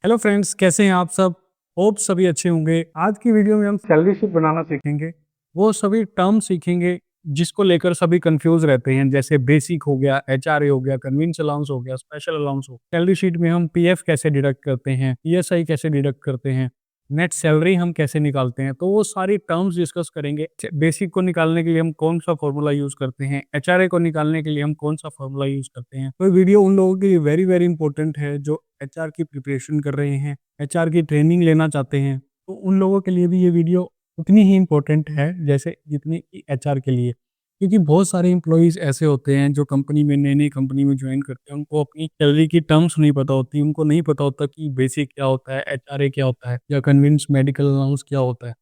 Hello friends, कैसे हैं आप सब। होप सभी अच्छे होंगे। आज की वीडियो में हम सैलरी शीट बनाना सीखेंगे। वो सभी टर्म सीखेंगे जिसको लेकर सभी कंफ्यूज रहते हैं, जैसे बेसिक हो गया, एचआरए हो गया, कन्वीनियंस अलाउंस हो गया, स्पेशल अलाउंस हो गया। सैलरी शीट में हम पीएफ कैसे डिडक्ट करते हैं, ईएसआई कैसे डिडक्ट करते हैं, नेट सैलरी हम कैसे निकालते हैं, तो वो सारी टर्म्स डिस्कस करेंगे। बेसिक को निकालने के लिए हम कौन सा फॉर्मूला यूज करते हैं, एचआरए को निकालने के लिए हम कौन सा फॉर्मूला यूज करते हैं। तो वीडियो उन लोगों के लिए वेरी वेरी इंपॉर्टेंट है जो एचआर की प्रिपरेशन कर रहे हैं, एचआर की ट्रेनिंग लेना चाहते हैं। तो उन लोगों के लिए भी ये वीडियो उतनी ही इम्पोर्टेंट है जैसे जितनी कि एचआर के लिए, क्योंकि बहुत सारे एम्प्लॉयज़ ऐसे होते हैं जो कंपनी में नई-नई कंपनी में ज्वाइन करते हैं, उनको अपनी सैलरी की टर्म्स नहीं पता होती, उनको नहीं पता होता कि बेसिक क्या होता है, एचआरए क्या होता है या कन्विंस मेडिकल अलाउंस क्या होता है।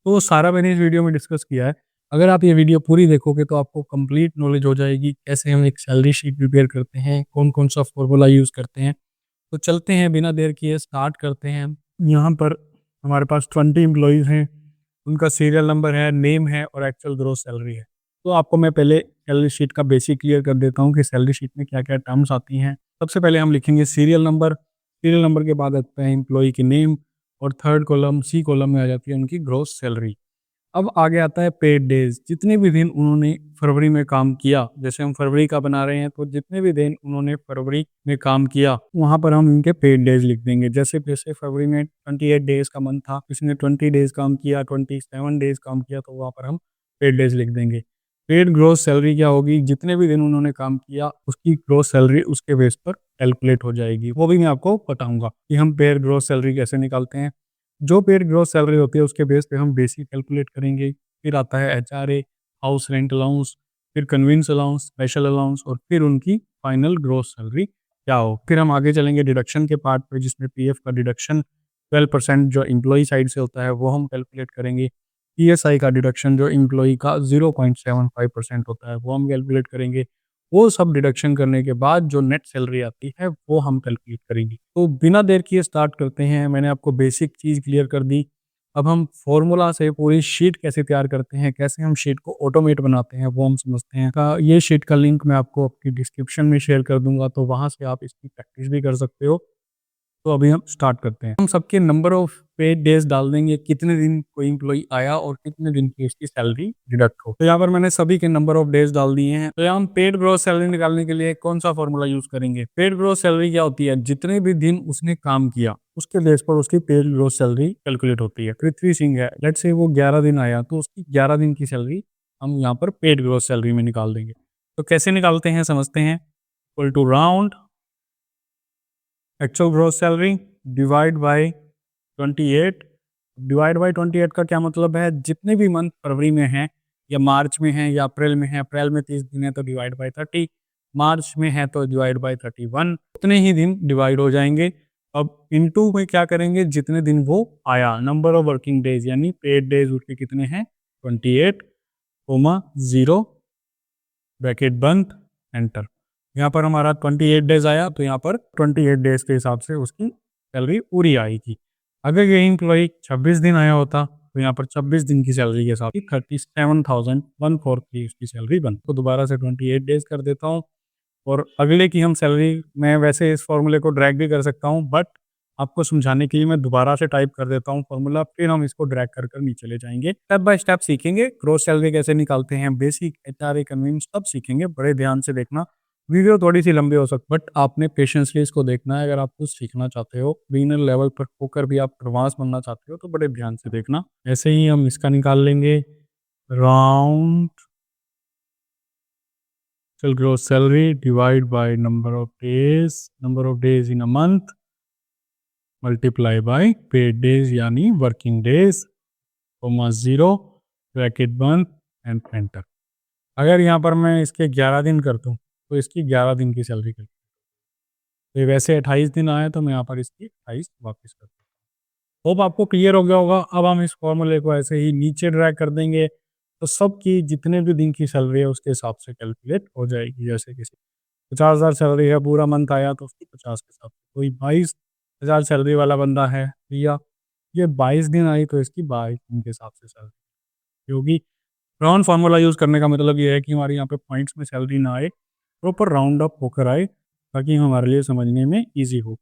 तो वो सारा मैंने इस वीडियो में डिस्कस किया है। अगर आप ये वीडियो पूरी देखोगे तो आपको कंप्लीट नॉलेज हो जाएगी, कैसे हम एक सैलरी शीट प्रिपेयर करते हैं, कौन-कौन सा फॉर्मूला यूज़ करते हैं। तो चलते हैं बिना देर किए स्टार्ट करते हैं। यहाँ पर हमारे पास 20 एम्प्लॉइज़ हैं, उनका सीरियल नंबर है, नेम है और एक्चुअल ग्रॉस सैलरी है। तो आपको मैं पहले सैलरी शीट का बेसिक क्लियर कर देता हूँ कि सैलरी शीट में क्या-क्या टर्म्स आती हैं। सबसे पहले हम लिखेंगे सीरियल नंबर के बाद आता है एम्प्लॉयी की नेम और थर्ड कॉलम सी कॉलम में आ जाती है उनकी ग्रॉस सैलरी। अब आगे आता है पेड डेज़, जितने भी दिन उन्होंने फरवरी में काम किया, जैसे हम फरवरी का बना रहे हैं तो जितने भी दिन उन्होंने फरवरी में काम किया, वहाँ पर हम इनके पेड डेज़ लिख देंगे। जैसे फरवरी में 28 डेज़ का मंथ था, किसी ने 20 डेज़ काम किया, 27 डेज़ काम किया, तो वहाँ पर हम पेड डेज़ लिख देंगे। पेड ग्रॉस सैलरी क्या होगी, जितने भी दिन उन्होंने काम किया, उसकी ग्रॉस सैलरी उसके बेस पर कैलकुलेट हो जाएगी। वो भी मैं आपको बताऊँगा कि हम पेड ग्रॉस सैलरी कैसे निकालते हैं। जो पेड ग्रॉस सैलरी होती है उसके बेस पे हम बेसिक कैलकुलेट करेंगे। फिर आता है एचआरए, हाउस रेंट अलाउंस, फिर कन्वीनियंस अलाउंस, स्पेशल अलाउंस और फिर उनकी फाइनल ग्रॉस सैलरी क्या हो। फिर हम आगे चलेंगे डिडक्शन के पार्ट पे, जिसमें पीएफ का डिडक्शन 12% जो एम्प्लॉयी साइड से होता है वो हम कैलकुलेट करेंगे। ईएसआई का डिडक्शन जो एम्प्लॉयी का 0.75% होता है वो हम कैलकुलेट करेंगे। वो सब डिडक्शन करने के बाद जो नेट सैलरी आती है वो हम कैलकुलेट करेंगे। तो बिना देर किए स्टार्ट करते हैं। मैंने आपको बेसिक चीज़ क्लियर कर दी। अब हम फॉर्मूला से पूरी शीट कैसे तैयार करते हैं, कैसे हम शीट को ऑटोमेट बनाते हैं, वो हम समझते हैं। ये शीट का लिंक मैं आपको अपनी डिस्क्रिप्शन में शेयर कर दूँगा, तो वहाँ से आप इसकी प्रैक्टिस भी कर सकते हो। तो अभी हम स्टार्ट करते हैं। हम सबके नंबर ऑफ पेड डेज़ डाल देंगे, कितने दिन कोई एम्प्लॉयी आया और कितने दिन की उसकी सैलरी डिडक्ट हो। तो यहाँ पर मैंने सभी के नंबर ऑफ डेज़ डाल दिए हैं। तो यहाँ हम पेड ग्रॉस सैलरी निकालने के लिए कौन-सा फॉर्मूला यूज़ करेंगे? पेड ग्रॉस सैलरी क्या होती है? जितने भी दिन उसने काम किया, उसके बेस पर उसकी पेड ग्रॉस सैलरी कैलकुलेट होती है। पृथ्वी सिंह है, लेट्स से वो 11 दिन आया, तो उसकी 11 दिन की सैलरी हम यहाँ पर पेड ग्रॉस सैलरी में निकाल देंगे। तो कैसे निकालते हैं समझते हैं। Equal to round actual gross salary divide by 28। Divide by 28 का क्या मतलब है, जितने भी मंथ फरवरी में हैं या मार्च में हैं या अप्रैल में हैं, अप्रैल में 30 दिन है तो डिवाइड बाय 30, मार्च में है तो डिवाइड बाय 31, उतने ही दिन डिवाइड हो जाएंगे। अब इनटू में क्या करेंगे, जितने दिन वो आया, नंबर ऑफ वर्किंग डेज यानी पेड डेज उसके कितने हैं 28, कोमा 0, ब्रैकेट बंद, एंटर। यहाँ पर हमारा 28 डेज आया तो यहाँ पर 28 डेज के हिसाब से उसकी सैलरी पूरी आएगी। अगर ये एम्प्लॉई 26 दिन आया होता तो यहाँ पर 26 दिन की सैलरी के साथ 37,143 उसकी सैलरी बनती। तो दोबारा से 28 डेज कर देता हूँ और अगले की हम सैलरी, मैं वैसे इस फॉर्मूले को ड्रैग भी कर सकता हूँ, बट आपको समझाने के लिए मैं दोबारा से टाइप कर देता हूँ फॉर्मूला, फिर हम इसको ड्रैग कर कर नीचे ले जाएंगे। स्टेप बाय स्टेप सीखेंगे ग्रोस सैलरी कैसे निकालते हैं, बेसिक एचआरए कन्वीनियंस सब सीखेंगे। बड़े ध्यान से देखना, वीडियो थोड़ी सी लंबी हो सकती है बट आपने पेशेंसली इसको देखना है। अगर आप कुछ सीखना चाहते हो, बिगिनर लेवल पर होकर भी आप एडवांस बनना चाहते हो, तो बड़े ध्यान से देखना। ऐसे ही हम इसका निकाल लेंगे round gross salary divide by number of days in a month multiply by paid days यानी working days, कोमा 0, ब्रैकेट बंद एंड एंटर। अगर यहाँ पर मैं इसके 11 दिन कर दूँ तो इसकी 11 दिन की सैलरी कर, तो वैसे 28 दिन आए तो मैं यहाँ पर इसकी 28 वापस कर दूँ। होप आपको क्लियर हो गया होगा। अब हम इस फॉर्मूले को ऐसे ही नीचे ड्रैग कर देंगे तो सबकी जितने भी दिन की सैलरी है उसके हिसाब से कैलकुलेट हो जाएगी। जैसे किसी 50,000 सैलरी है, पूरा मंथ आया तो उसकी 50 के साथ, कोई 22,000 सैलरी वाला बंदा है भैया, ये 22 दिन आई तो इसकी 22 दिन के हिसाब से सैलरी, क्योंकि राउंड फार्मूला यूज़ करने का मतलब ये है कि हमारे यहाँ पे पॉइंट्स में सैलरी ना आए, प्रॉपर राउंड अप होकर आए, ताकि हमारे लिए समझने में ईजी हो।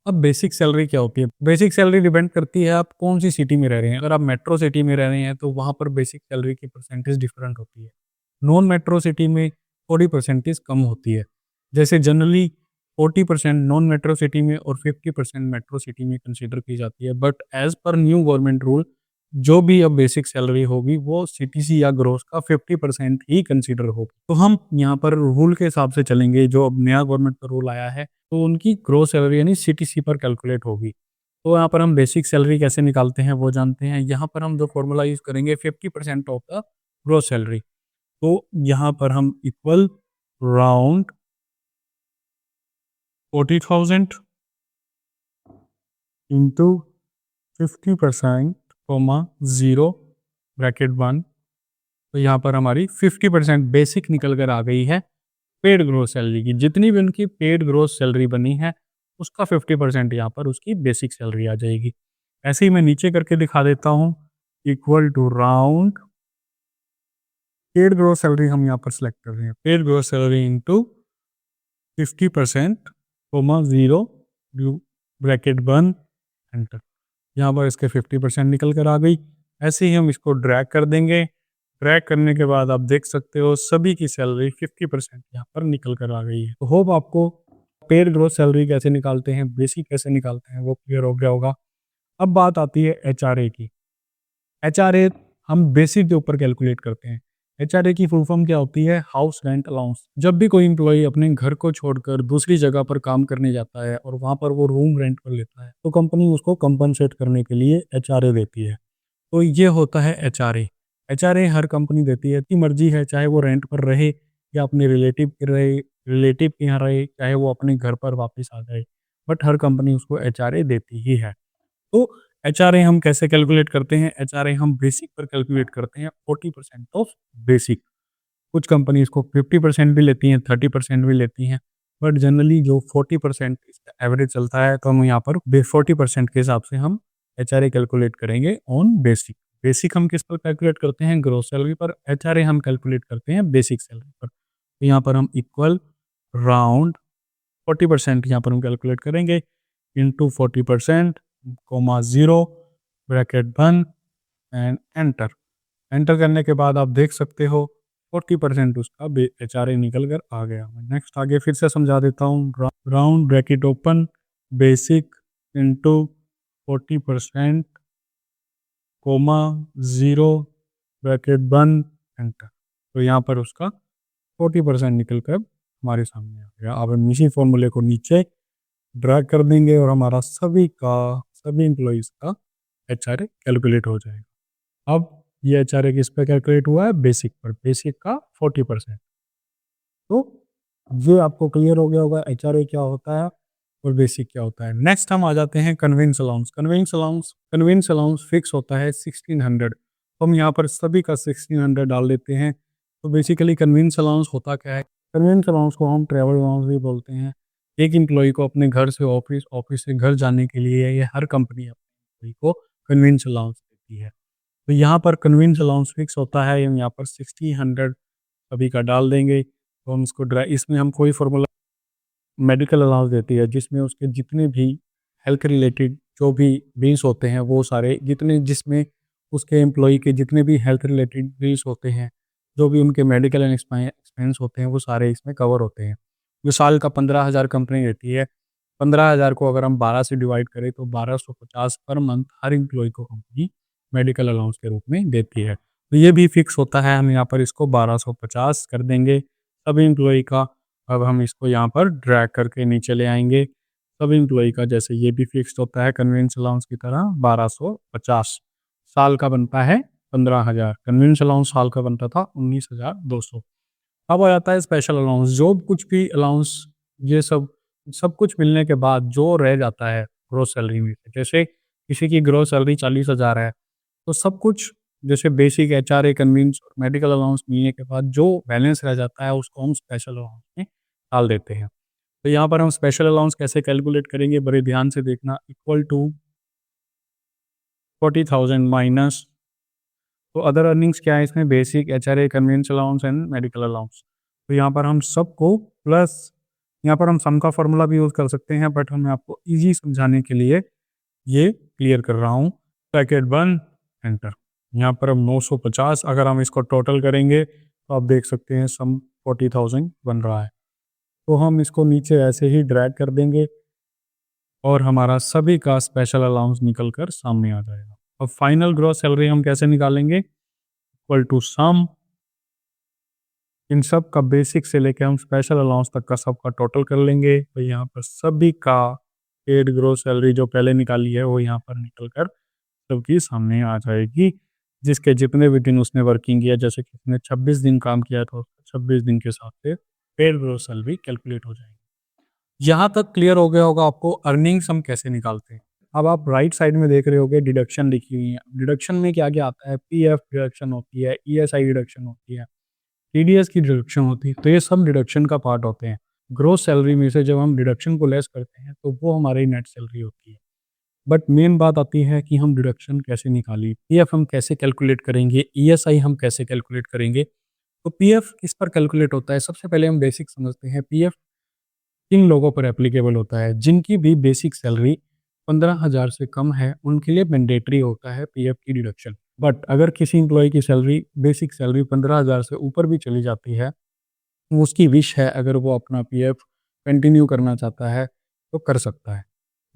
अब बेसिक सैलरी क्या होती है? बेसिक सैलरी डिपेंड करती है आप कौन सी सिटी में रह रहे हैं। अगर आप मेट्रो सिटी में रह रहे हैं तो वहाँ पर बेसिक सैलरी की परसेंटेज डिफरेंट होती है। नॉन मेट्रो सिटी में थोड़ी परसेंटेज कम होती है। जैसे जनरली 40% नॉन मेट्रो सिटी में और 50% मेट्रो सिटी में कंसीडर की जाती है। But as per new government rule जो भी अब बेसिक सैलरी होगी वो सीटीसी या ग्रोस का 50% ही कंसीडर होगी। तो हम यहाँ पर रूल के हिसाब से चलेंगे, जो अब नया गवर्नमेंट का रूल आया है तो उनकी ग्रोस सैलरी यानी सीटीसी पर कैलकुलेट होगी। तो यहाँ पर हम बेसिक सैलरी कैसे निकालते हैं वो जानते हैं। यहाँ पर हम जो फॉर्मूला यूज करेंगे 50% ऑफ द ग्रोस सैलरी। तो यहाँ पर हम equal round 40,000 into 50% comma 0 bracket 1। तो यहाँ पर हमारी 50% बेसिक निकल कर आ गई है पेड ग्रोस सैलरी की। जितनी भी उनकी पेड ग्रोस सैलरी बनी है उसका 50% यहाँ पर उसकी बेसिक सैलरी आ जाएगी। ऐसे ही मैं नीचे करके दिखा देता हूँ, equal to round paid gross salary हम यहाँ पर सिलेक्ट कर रहे हैं। Paid gross salary into 50% comma 0 bracket 1 enter. यहाँ पर इसके 50% निकल कर आ गई। ऐसे ही हम इसको ड्रैग कर देंगे। ड्रैग करने के बाद आप देख सकते हो सभी की सैलरी 50% यहाँ पर निकल कर आ गई है। तो होप आपको पेड ग्रोथ सैलरी कैसे निकालते हैं, बेसिक कैसे निकालते हैं वो क्लियर हो गया होगा। अब बात आती है एचआरए की। एचआरए हम बेसिक के ऊपर कैलकुलेट करते हैं। एचआरए की फुल फॉर्म क्या होती है? House rent allowance. जब भी कोई एम्प्लॉय अपने घर को छोड़कर दूसरी जगह पर काम करने जाता है और वहाँ पर वो रूम रेंट पर लेता है तो कंपनी उसको कंपनसेट करने के लिए एचआरए देती है। तो ये होता है एचआरए। एचआरए हर कंपनी देती है, की मर्जी है, चाहे वो रेंट पर रहे या अपने रिलेटिव के यहाँ रहे, चाहे वो अपने घर पर वापस आ जाए, बट हर कंपनी उसको एचआरए देती ही है। तो एचआरए हम कैसे कैलकुलेट करते हैं? एचआरए हम बेसिक पर कैलकुलेट करते हैं 40% ऑफ बेसिक। कुछ कंपनी इसको 50% भी लेती हैं, 30% भी लेती हैं, बट जनरली जो 40% इसका एवरेज चलता है तो हम यहाँ पर 40% के हिसाब से हम एचआरए कैलकुलेट करेंगे ऑन बेसिक। बेसिक हम किस पर कैलकुलेट करते हैं? ग्रोस सैलरी पर। एचआरए हम कैलकुलेट करते हैं बेसिक सैलरी पर। तो यहाँ पर हम इक्वल राउंड 40% यहाँ पर हम कैलकुलेट करेंगे इंटू 40% कोमा 0 ब्रैकेट बंद एंड एंटर। एंटर करने के बाद आप देख सकते हो 40% उसका एचआरए निकल कर आ गया। मैं नेक्स्ट आगे फिर से समझा देता हूँ। Round bracket open basic into 40% comma 0 bracket बंद एंटर। तो यहाँ पर उसका 40% निकल कर हमारे सामने आ गया। अब हम इसी फॉर्मूले को नीचे ड्रैग कर देंगे और हमारा सभी एम्प्लॉयज़ का एचआरए कैलकुलेट हो जाएगा। अब ये एचआरए किस पे कैलकुलेट हुआ है? बेसिक पर। बेसिक का 40%। तो ये आपको क्लियर हो गया होगा एचआरए क्या होता है और बेसिक क्या होता है। नेक्स्ट हम आ जाते हैं convince allowance. Convince allowance fix होता है 1600। तो हम यहाँ पर सभी का 1600 डाल देते हैं। तो बेसिकली कन्वेंस अलाउंस होता क्या है? कन्वेंस अलाउंस को हम ट्रैवल अलाउंस भी बोलते हैं। एक एम्प्लॉय को अपने घर से ऑफिस, ऑफिस से घर जाने के लिए ये हर कंपनी अपने एम्प्लॉय को कन्वेंस अलाउंस देती है। तो यहाँ पर कन्वेंस अलाउंस फिक्स होता है, हम यहाँ पर 1600 सभी का डाल देंगे। तो हम इसको इसमें हम कोई फॉर्मूला मेडिकल अलाउंस देती है जिसमें उसके जितने भी हेल्थ रिलेटेड जो भी बिल्स होते हैं वो सारे जितने, जिसमें उसके एम्प्लॉय के जितने भी हेल्थ रिलेटेड बिल्स होते हैं, जो भी उनके मेडिकल एंड एक्सपेंस होते हैं वो सारे इसमें कवर होते हैं। जो साल का 15,000 कंपनी देती है, 15,000 को अगर हम 12 से डिवाइड करें तो 1250 पर मंथ हर एम्प्लॉय को कंपनी मेडिकल अलाउंस के रूप में देती है। तो ये भी फिक्स होता है, हम यहाँ पर इसको 1250 कर देंगे सभी एम्प्लॉय का। अब हम इसको यहाँ पर ड्रैग करके नीचे ले आएंगे। सब एम्प्लॉय का जैसे ये भी फिक्स्ड होता है कन्वेंस अलाउंस की तरह 1250। साल का बनता है 15,000। कन्वेंस अलाउंस साल का बनता था 19,200। अब आ जाता है स्पेशल अलाउंस। जो कुछ भी अलाउंस, ये सब सब कुछ मिलने के बाद जो रह जाता है ग्रोस सैलरी में से, जैसे किसी की ग्रोस सैलरी 40,000 है तो सब कुछ जैसे बेसिक एचआरए कन्वेंस और मेडिकल अलाउंस मिलने के बाद जो बैलेंस रह जाता है उसको हम स्पेशल अलाउंस में डाल देते हैं। तो यहाँ पर हम स्पेशल अलाउंस कैसे कैलकुलेट करेंगे, बड़े ध्यान से देखना। इक्वल टू 40,000 माइनस, तो अदर अर्निंग्स क्या है इसमें? Basic, HRA, convince allowance and medical allowance. तो यहाँ पर हम सबको प्लस यहाँ पर हम सम का फॉर्मूला भी यूज़ कर सकते हैं, बट मैं आपको ईज़ी समझाने के लिए ये क्लियर कर रहा हूँ। ब्रैकेट बंद, एंटर। यहाँ पर हम 950, अगर हम इसको टोटल करेंगे तो आप देख सकते हैं सम 40,000 बन रहा है। तो हम इसको नीचे ऐसे ही ड्रैग कर देंगे और हमारा सभी का स्पेशल अलाउंस निकल कर सामने आ जाएगा। अब फाइनल ग्रॉस सैलरी हम कैसे निकालेंगे? इक्वल टू सम इन सब का बेसिक से लेके हम स्पेशल अलाउंस तक का सबका टोटल कर लेंगे। तो यहाँ पर सभी का पेड ग्रॉस सैलरी जो पहले निकाली है वो यहाँ पर निकल कर सबकी सामने आ जाएगी। जिसके जितने भी दिन उसने वर्किंग किया, जैसे किसी ने 26 दिन काम किया तो 26 दिन के हिसाब से पेड ग्रॉस सैलरी कैलकुलेट हो जाएगी। यहाँ तक क्लियर हो गया होगा आपको अर्निंग्स हम कैसे निकालते हैं। अब आप राइट साइड में देख रहे होगे डिडक्शन लिखी हुई है। डिडक्शन में क्या क्या आता है? पीएफ डिडक्शन होती है, ईएसआई डिडक्शन होती है, टीडीएस की डिडक्शन होती है। तो ये सब डिडक्शन का पार्ट होते हैं। ग्रोस सैलरी में से जब हम डिडक्शन को लेस करते हैं तो वो हमारी नेट सैलरी होती है। बट मेन बात आती है कि हम डिडक्शन कैसे निकालें, पीएफ हम कैसे कैलकुलेट करेंगे, ईएसआई हम कैसे कैलकुलेट करेंगे। तो पीएफ किस पर कैलकुलेट होता है? सबसे पहले हम बेसिक समझते हैं। पीएफ किन लोगों पर एप्लीकेबल होता है? जिनकी भी बेसिक सैलरी 15,000 से कम है उनके लिए मैंडेटरी होता है पीएफ की डिडक्शन। बट अगर किसी एम्प्लॉय की सैलरी बेसिक सैलरी 15,000 से ऊपर भी चली जाती है, उसकी विश है, अगर वो अपना पीएफ कंटिन्यू करना चाहता है तो कर सकता है।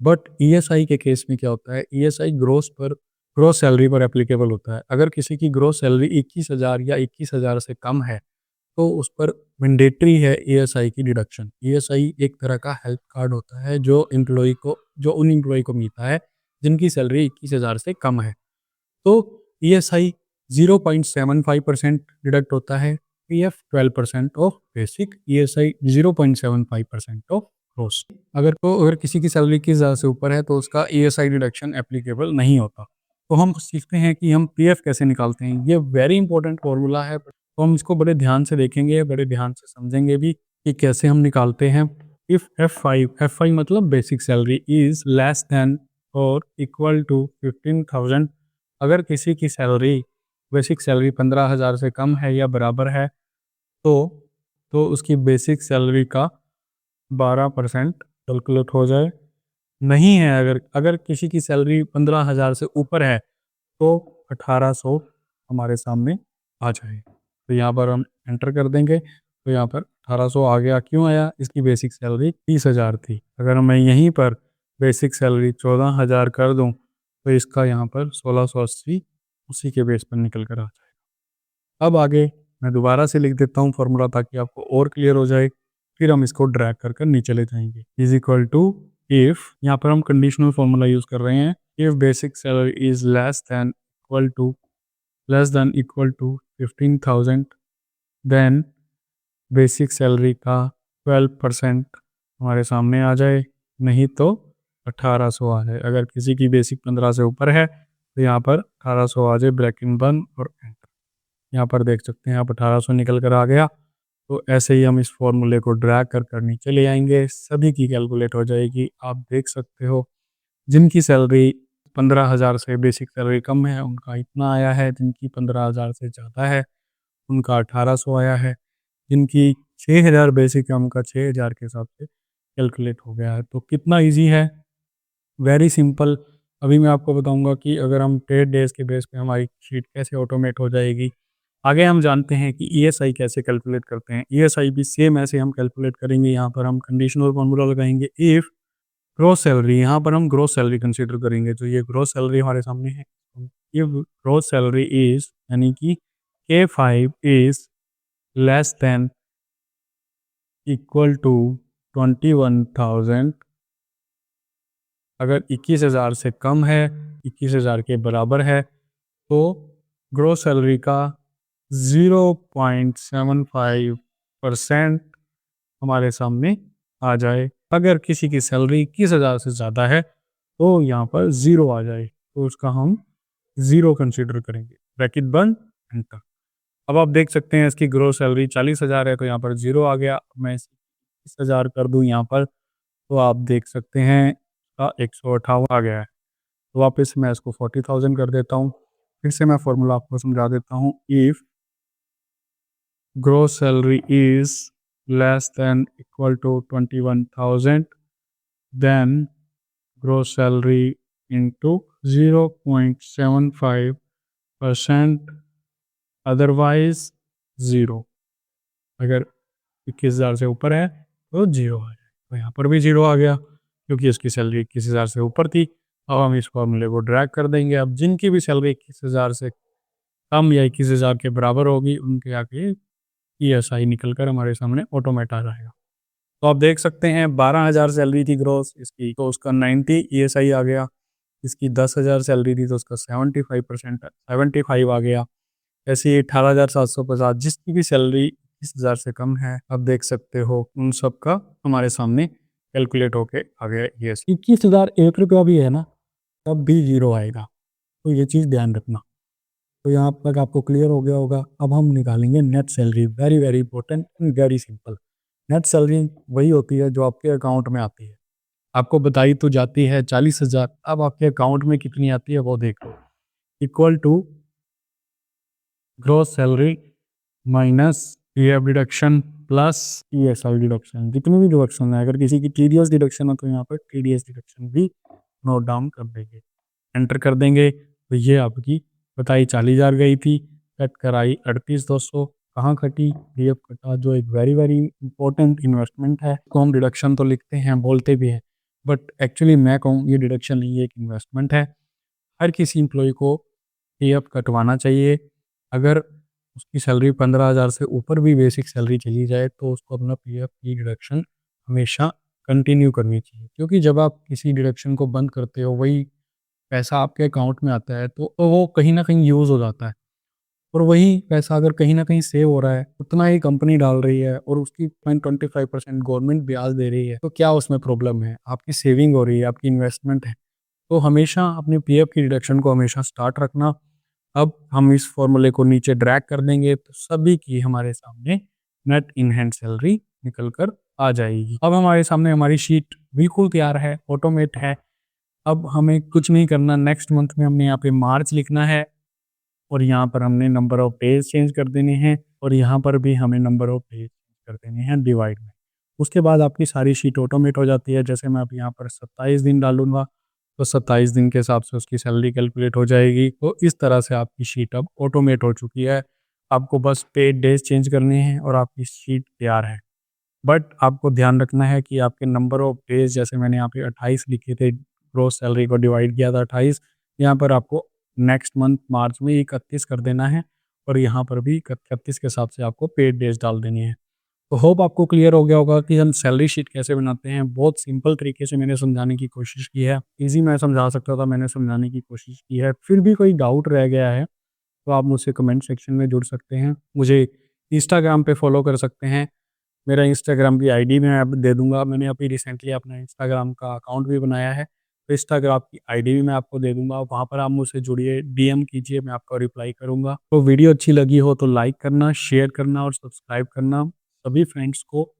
बट ईएसआई के केस में क्या होता है? ईएसआई ग्रोस सैलरी पर एप्लीकेबल होता है। अगर किसी की ग्रोस सैलरी 21,000 या 21,000 से कम है तो उस पर मैंडेटरी है ईएसआई की डिडक्शन। ईएसआई एक तरह का हेल्थ कार्ड होता है जो उन एम्प्लॉय को मिलता है जिनकी सैलरी 21,000 से कम है। तो ईएसआई 0.75% डिडक्ट होता है, PF 12% of basic, ESI 0.75% of gross. अगर किसी की सैलरी 21,000 से ऊपर है तो उसका ईएसआई डिडक्शन एप्लीकेबल नहीं होता। तो हम सीखते हैं कि हम पीएफ कैसे निकालते हैं। ये वेरी इंपॉर्टेंट फॉर्मूला है, तो हम इसको बड़े ध्यान से देखेंगे, बड़े ध्यान से समझेंगे भी कि कैसे हम निकालते हैं। इफ F5 मतलब basic salary is less then और इक्वल टू 15,000, अगर किसी की सैलरी बेसिक सैलरी 15,000 से कम है या बराबर है तो उसकी बेसिक सैलरी का 12% कैलकुलेट हो जाए। नहीं है, अगर किसी की सैलरी 15,000 से ऊपर है तो 1800 हमारे सामने आ जाए। तो यहाँ पर हम एंटर कर देंगे। तो यहाँ पर 1800 आ गया। क्यों आया? इसकी बेसिक सैलरी 30,000 थी। अगर मैं यहीं पर बेसिक सैलरी 14,000 कर दूं तो इसका यहाँ पर 1680 उसी के बेस पर निकल कर आ जाएगा। अब आगे मैं दोबारा से लिख देता हूँ फॉर्मूला ताकि आपको और क्लियर हो जाए। फिर हम इसको ड्रैग कर नीचे ले जाएंगे। इज इक्वल टू इफ, यहाँ पर हम कंडीशनल फॉर्मूला यूज कर रहे हैं। If basic salary is less than equal to 15,000 then basic salary का 12% हमारे सामने आ जाए, नहीं तो 1800 आ जाए। अगर किसी की बेसिक 15 से ऊपर है तो यहाँ पर 1800 आ जाए, ब्रैकेट बंद और एंटर। यहाँ पर देख सकते हैं आप 1800 निकल कर आ गया। तो ऐसे ही हम इस फॉर्मूले को ड्रैग कर नीचे ले आएंगे, सभी की कैलकुलेट हो जाएगी। आप देख सकते हो जिनकी सैलरी 15,000 से बेसिक सैलरी कम है उनका इतना आया है, जिनकी 15,000 से ज़्यादा है उनका 1800 आया है, जिनकी 6,000 बेसिक है उनका 6,000 के हिसाब से कैलकुलेट हो गया है। तो कितना इजी है, वेरी सिंपल। अभी मैं आपको बताऊंगा कि अगर हम पेड डेज के बेस पे हमारी शीट कैसे ऑटोमेट हो जाएगी। आगे हम जानते हैं कि ईएसआई कैसे कैलकुलेट करते हैं। ईएसआई भी सेम ऐसे हम कैलकुलेट करेंगे। यहाँ पर हम कंडीशनल फॉर्मूला लगाएंगे। इफ़ ग्रोस सैलरी, यहाँ पर हम ग्रोस सैलरी कंसीडर करेंगे। तो ये ग्रोस सैलरी हमारे सामने है। इफ ग्रोस सैलरी इज, यानी कि K5 is less than equal to 21,000, अगर 21,000 से कम है, 21,000 के बराबर है तो ग्रोस सैलरी का 0.75% हमारे सामने आ जाए। अगर किसी की सैलरी 21,000 से ज़्यादा है तो यहाँ पर 0 आ जाए, तो उसका हम 0 कंसीडर करेंगे। ब्रैकेट बंद, एंटर। अब आप देख सकते हैं इसकी ग्रोस सैलरी 40,000 है तो यहाँ पर 0 आ गया। मैं 21,000 कर दूँ यहाँ पर तो आप देख सकते हैं का 158 आ गया है। तो वापस मैं इसको 40,000 कर देता हूँ। फिर से मैं फॉर्मूला आपको समझा देता हूँ। If gross salary is less than equal to 21,000, then gross salary into 0.75%, otherwise 0। अगर 21,000 से ऊपर है तो 0 आ जाए। तो यहाँ पर भी 0 आ गया क्योंकि इसकी सैलरी 21,000 से ऊपर थी। अब हम इस फॉर्मूले को ड्रैग कर देंगे। अब जिनकी भी सैलरी 21,000 से कम या 21,000 के बराबर होगी उनके आगे ESI निकल कर हमारे सामने ऑटोमेट आ जाएगा। तो आप देख सकते हैं 12,000 सैलरी थी ग्रोस इसकी, तो उसका 90 ESI आ गया। इसकी 10,000 सैलरी थी तो उसका 75 आ गया। ऐसे ही 18,750 जिसकी भी सैलरी 20,000 से कम है, आप देख सकते हो उन सब का हमारे सामने कैलकुलेट होके आ गया ESI। 21,001 भी है ना, तब भी 0 आएगा, तो ये चीज़ ध्यान रखना। तो यहाँ तक आपको क्लियर हो गया होगा। अब हम निकालेंगे net salary, very very important and very simple. Net salary वही होती है जो आपके अकाउंट में आती है। आपको बताई तो जाती है 40,000, अब आपके अकाउंट में कितनी आती है वो देख लो। Equal to gross salary minus PF deduction plus ESI deduction, जितनी भी डिडक्शन है। अगर किसी की TDS डिडक्शन हो तो यहाँ पर TDS डिडक्शन भी नोट डाउन कर देंगे, एंटर कर देंगे। तो ये आपकी बताई 40,000 गई थी, कट कराई 38,200, कहाँ कटी? PF कटा, जो एक वेरी वेरी इंपॉर्टेंट इन्वेस्टमेंट है। तो हम डिडक्शन तो लिखते हैं, बोलते भी हैं, बट एक्चुअली मैं कहूँ ये डिडक्शन नहीं है, एक इन्वेस्टमेंट है। हर किसी एम्प्लॉय को PF कटवाना चाहिए। अगर उसकी सैलरी 15,000 से ऊपर भी बेसिक सैलरी चली जाए तो उसको अपना PF की डिडक्शन हमेशा कंटिन्यू करनी चाहिए, क्योंकि जब आप किसी डिडक्शन को बंद करते हो वही पैसा आपके अकाउंट में आता है तो वो कहीं ना कहीं यूज़ हो जाता है। और वही पैसा अगर कहीं ना कहीं सेव हो रहा है, उतना ही कंपनी डाल रही है और उसकी 25% गवर्नमेंट ब्याज दे रही है, तो क्या उसमें प्रॉब्लम है? आपकी सेविंग हो रही है, आपकी इन्वेस्टमेंट है। तो हमेशा अपने PF की डिडक्शन को हमेशा स्टार्ट रखना। अब हम इस फॉर्मूले को नीचे ड्रैग कर देंगे तो सभी की हमारे सामने नेट इन हैंड सैलरी निकल कर आ जाएगी। अब हमारे सामने हमारी शीट बिल्कुल तैयार है, ऑटोमेट है। अब हमें कुछ नहीं करना, नेक्स्ट मंथ में हमने यहाँ पे मार्च लिखना है और यहाँ पर हमने नंबर ऑफ डेज चेंज कर देने हैं और यहाँ पर भी हमें नंबर ऑफ डेज कर देने हैं डिवाइड में। उसके बाद आपकी सारी शीट ऑटोमेट हो जाती है। जैसे मैं अब यहाँ पर 27 दिन डालूंगा तो 27 दिन के हिसाब से उसकी सैलरी कैलकुलेट हो जाएगी। तो इस तरह से आपकी शीट अब ऑटोमेट हो चुकी है। आपको बस पेड डेज चेंज करने हैं और आपकी शीट तैयार है। बट आपको ध्यान रखना है कि आपके नंबर ऑफ डेज, जैसे मैंने यहाँ पे 28 लिखे थे, ग्रोस सैलरी को डिवाइड किया था 28, यहाँ पर आपको नेक्स्ट मंथ मार्च में 31 कर देना है और यहाँ पर भी 31 के हिसाब से आपको पेड डेज डाल देनी है। तो होप आपको क्लियर हो गया होगा कि हम सैलरी शीट कैसे बनाते हैं। बहुत सिंपल तरीके से मैंने समझाने की कोशिश की है, ईजी मैं समझा सकता था, मैंने समझाने की कोशिश की है। फिर भी कोई डाउट रह गया है तो आप मुझसे कमेंट सेक्शन में जुड़ सकते हैं, मुझे इंस्टाग्राम पे फॉलो कर सकते हैं। मेरा इंस्टाग्राम की आईडी मैं अब दे दूंगा, मैंने अभी रिसेंटली अपना इंस्टाग्राम का अकाउंट भी बनाया है, तो इंस्टाग्राम की आईडी भी मैं आपको दे दूंगा। वहाँ पर आप मुझसे जुड़िए, DM कीजिए, मैं आपको रिप्लाई करूंगा। तो वीडियो अच्छी लगी हो तो लाइक करना, शेयर करना और सब्सक्राइब करना। सभी फ्रेंड्स को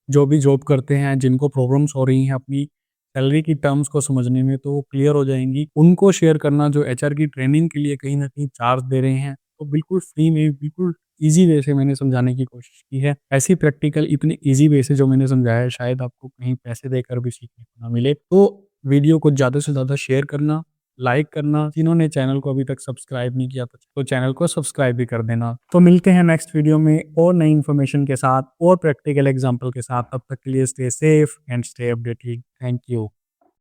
जो भी जॉब करते हैं, जिनको प्रॉब्लम्स हो रही हैं अपनी सैलरी की टर्म्स को समझने में, तो वो क्लियर हो जाएंगी, उनको शेयर करना। जो HR की ट्रेनिंग के लिए कहीं ना कहीं चार्ज दे रहे हैं, तो बिल्कुल फ्री में, बिल्कुल ईजी वे से मैंने समझाने की कोशिश की है। ऐसी प्रैक्टिकल इतने ईजी वे से जो मैंने समझाया है, शायद आपको कहीं पैसे देकर भी सीखने को ना मिले। तो वीडियो को ज़्यादा से ज़्यादा शेयर करना, लाइक करना। जिन्होंने चैनल को अभी तक सब्सक्राइब नहीं किया तो चैनल को सब्सक्राइब भी कर देना। तो मिलते हैं नेक्स्ट वीडियो में और नई इन्फॉर्मेशन के साथ और प्रैक्टिकल एग्जाम्पल के साथ। तब तक के लिए stay safe and stay updated. Thank you.